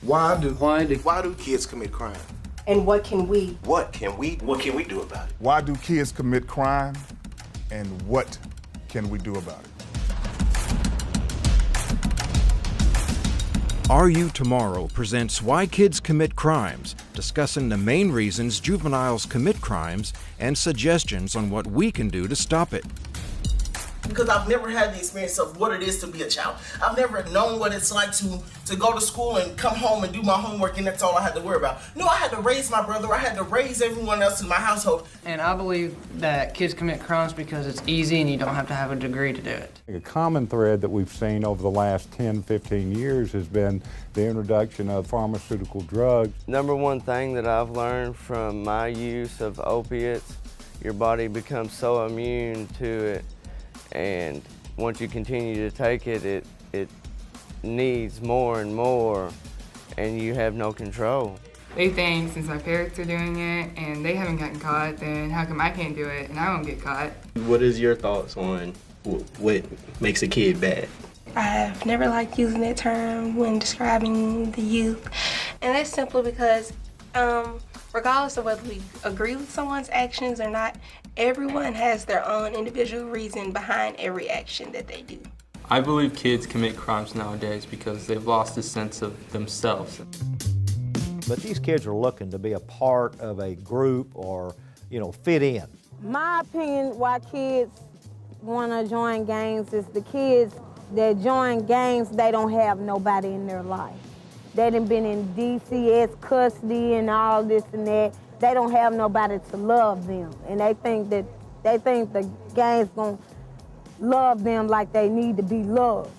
Why do kids commit crime? And what can we do about it? Why do kids commit crime, and what can we do about it? Are You Tomorrow presents Why Kids Commit Crimes, discussing the main reasons juveniles commit crimes and suggestions on what we can do to stop it. Because I've never had the experience of what it is to be a child. I've never known what it's like to go to school and come home and do my homework and that's all I had to worry about. No, I had to raise my brother. I had to raise everyone else in my household. And I believe that kids commit crimes because it's easy and you don't have to have a degree to do it. A common thread that we've seen over the last 10, 15 years has been the introduction of pharmaceutical drugs. Number one thing that I've learned from my use of opiates, your body becomes so immune to it, and once you continue to take it, it needs more and more, and you have no control. They think since my parents are doing it and they haven't gotten caught, then how come I can't do it and I won't get caught? What is your thoughts on what makes a kid bad? I've never liked using that term when describing the youth, and that's simply because regardless of whether we agree with someone's actions or not, everyone has their own individual reason behind every action that they do. I believe kids commit crimes nowadays because they've lost a sense of themselves. But these kids are looking to be a part of a group or, fit in. My opinion why kids want to join gangs is the kids that join gangs, they don't have nobody in their life. They done been in DCS custody and all this and that. They don't have nobody to love them. And they think the gang's gonna love them like they need to be loved.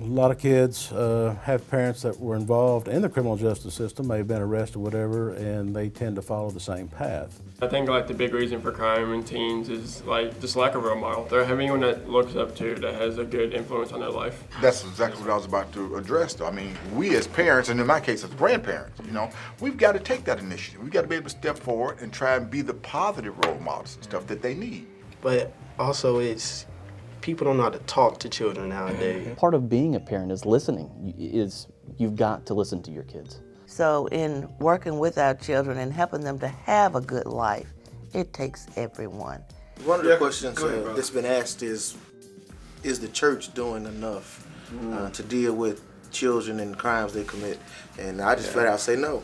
A lot of kids have parents that were involved in the criminal justice system, may have been arrested, whatever, and they tend to follow the same path. I think the big reason for crime in teens is just lack of role model. They're having anyone that looks up to that has a good influence on their life. That's exactly what I was about to address, though. I mean, we as parents, and in my case as grandparents, we've got to take that initiative. We've got to be able to step forward and try and be the positive role models and stuff that they need. But also people don't know how to talk to children nowadays. Part of being a parent is listening. You've got to listen to your kids. So in working with our children and helping them to have a good life, it takes everyone. One of the questions that's been asked is the church doing enough to deal with children and crimes they commit? And I just flat out say no.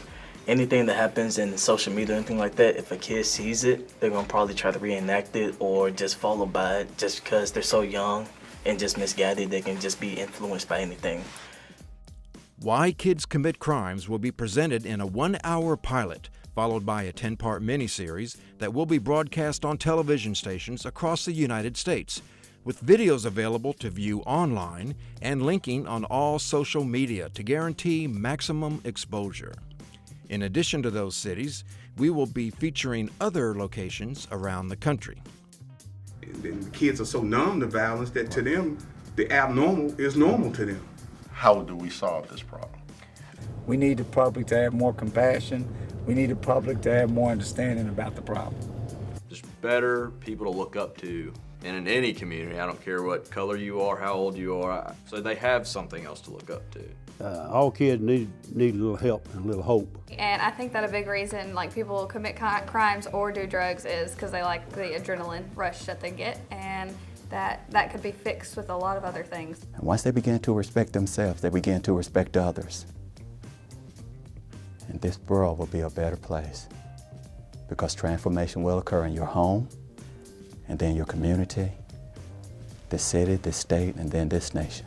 Anything that happens in social media or anything like that, if a kid sees it, they're gonna probably try to reenact it or just follow by it just because they're so young and just misguided, they can just be influenced by anything. Why Kids Commit Crimes will be presented in a 1-hour pilot, followed by a 10-part miniseries that will be broadcast on television stations across the United States, with videos available to view online and linking on all social media to guarantee maximum exposure. In addition to those cities, we will be featuring other locations around the country. And the kids are so numb to violence that to them, the abnormal is normal to them. How do we solve this problem? We need the public to have more compassion. We need the public to have more understanding about the problem. Just better people to look up to. And in any community, I don't care what color you are, how old you are, so they have something else to look up to. All kids need a little help and a little hope. And I think that a big reason people commit crimes or do drugs is because they like the adrenaline rush that they get, and that could be fixed with a lot of other things. And once they begin to respect themselves, they begin to respect others. And this world will be a better place because transformation will occur in your home, and then your community, this city, this state, and then this nation.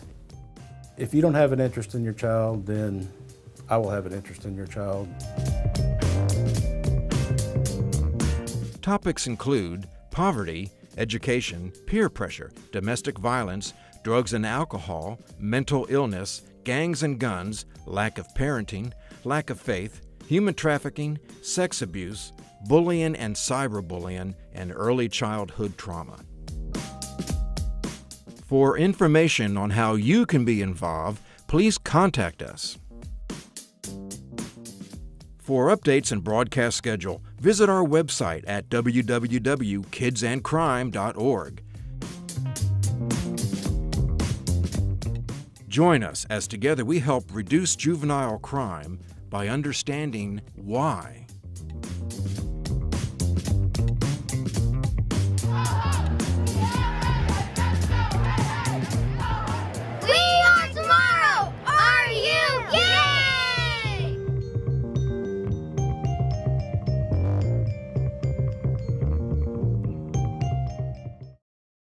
If you don't have an interest in your child, then I will have an interest in your child. Topics include poverty, education, peer pressure, domestic violence, drugs and alcohol, mental illness, gangs and guns, lack of parenting, lack of faith, human trafficking, sex abuse, bullying and cyberbullying, and early childhood trauma. For information on how you can be involved, please contact us. For updates and broadcast schedule, visit our website at www.kidsandcrime.org. Join us as together we help reduce juvenile crime by understanding why.